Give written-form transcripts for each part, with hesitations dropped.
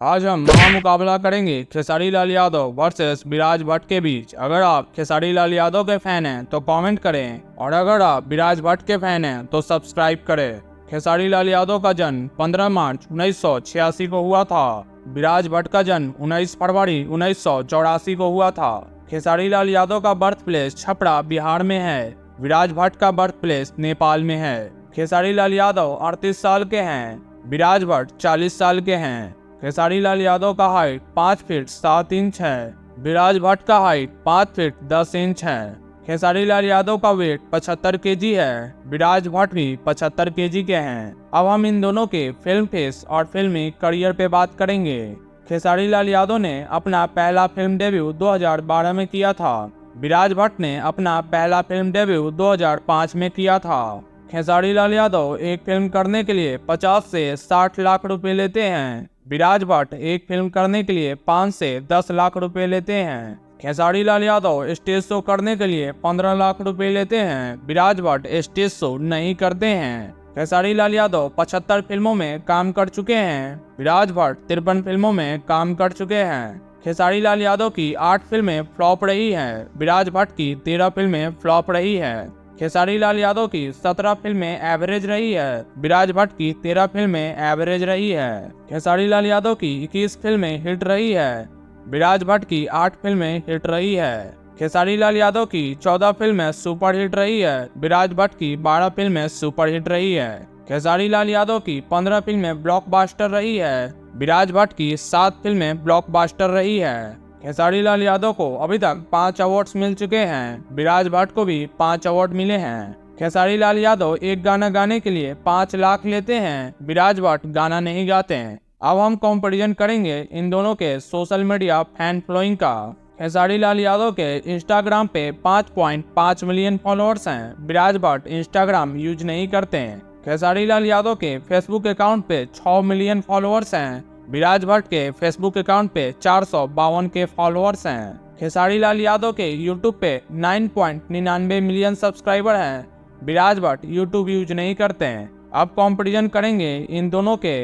आज हम महामुकाबला करेंगे खेसारी लाल यादव वर्सेस विराज भट्ट के बीच। अगर आप खेसारी लाल यादव के फैन हैं तो कमेंट करें और अगर आप विराज भट्ट के फैन हैं तो सब्सक्राइब करें। खेसारी लाल यादव का जन्म 15 मार्च 1986 को हुआ था। विराज भट्ट का जन्म 19 फरवरी 1984 को हुआ था। खेसारी लाल यादव का बर्थ प्लेस छपरा बिहार में है। विराज भट्ट का बर्थ प्लेस नेपाल में है। खेसारी लाल यादव 38 साल के हैं। विराज भट्ट 40 साल के हैं। खेसारी लाल यादव का हाइट 5 फीट 7 इंच है। विराज भट्ट का हाइट 5 फीट 10 इंच है। खेसारी लाल यादव का वेट 75 केजी है। विराज भट्ट भी 75 केजी के हैं। अब हम इन दोनों के फिल्म फेस और फिल्मी करियर पे बात करेंगे। खेसारी लाल यादव ने अपना पहला फिल्म डेब्यू 2012 में किया था। विराज भट्ट ने अपना पहला फिल्म डेब्यू 2005 में किया था। खेसारी लाल यादव एक फिल्म करने के लिए 50 से 60 लाख रुपए लेते हैं। विराज भट्ट एक फिल्म करने के लिए 5 से 10 लाख रुपए लेते हैं। खेसारी लाल यादव स्टेज शो करने के लिए 15 लाख रुपए लेते हैं। विराज भट्ट स्टेज शो नहीं करते हैं। खेसारी लाल यादव 75 फिल्मों में काम कर चुके हैं। विराज भट्ट 53 फिल्मों में काम कर चुके हैं। खेसारी लाल यादव की 8 फिल्में फ्लॉप रही हैं। विराज भट्ट की 13 फिल्में फ्लॉप रही हैं। खेसारी लाल यादव की 17 फिल्में एवरेज रही है। विराज भट्ट की 13 फिल्में एवरेज रही है। खेसारी लाल यादव की 21 फिल्में हिट रही है। विराज भट्ट की 8 फिल्में हिट रही है। खेसारी लाल यादव की 14 फिल्में सुपर हिट रही है। विराज भट्ट की 12 फिल्में सुपर हिट रही है। खेसारी लाल यादव की 15 फिल्में ब्लॉकबस्टर रही है। विराज भट्ट की 7 फिल्में ब्लॉकबस्टर रही है। खेसारी लाल यादव को अभी तक 5 अवार्ड्स मिल चुके हैं। विराज भट्ट को भी 5 अवार्ड मिले हैं। खेसारी लाल यादव एक गाना गाने के लिए 5 लाख लेते हैं। विराज भट्ट गाना नहीं गाते हैं। अब हम कंपैरिजन करेंगे इन दोनों के सोशल मीडिया फैन फॉलोइंग का। खेसारी लाल यादव के इंस्टाग्राम पे 5.5 मिलियन फॉलोअर्स हैं। विराज भट्ट इंस्टाग्राम यूज नहीं करते हैं। खेसारी लाल यादव के फेसबुक अकाउंट पे 6 मिलियन फॉलोअर्स हैं। विराज भट्ट के फेसबुक अकाउंट पे 452 के फॉलोअर्स हैं। खेसारी लाल यादव के यूट्यूब पे 9.99 मिलियन सब्सक्राइबर हैं। विराज भट्ट यूट्यूब यूज नहीं करते हैं। अब कंपैरिजन करेंगे इन दोनों के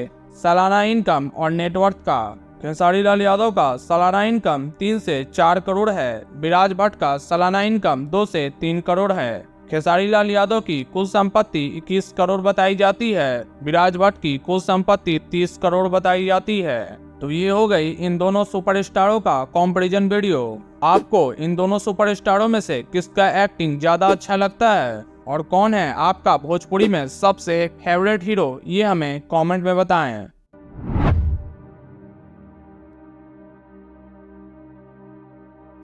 सालाना इनकम और नेटवर्थ का। खेसारी लाल यादव का सालाना इनकम 3 से 4 करोड़ है। विराज भट्ट का सालाना इनकम 2 से 3 करोड़ है। खेसारी लाल यादव की कुल संपत्ति 21 करोड़ बताई जाती है। विराज भट्ट की कुल संपत्ति 30 करोड़ बताई जाती है। तो ये हो गई इन दोनों सुपरस्टारों का कंपैरिजन वीडियो। आपको इन दोनों सुपरस्टारों में से किसका एक्टिंग ज्यादा अच्छा लगता है और कौन है आपका भोजपुरी में सबसे फेवरेट हीरो, ये हमें कमेंट में बताएं।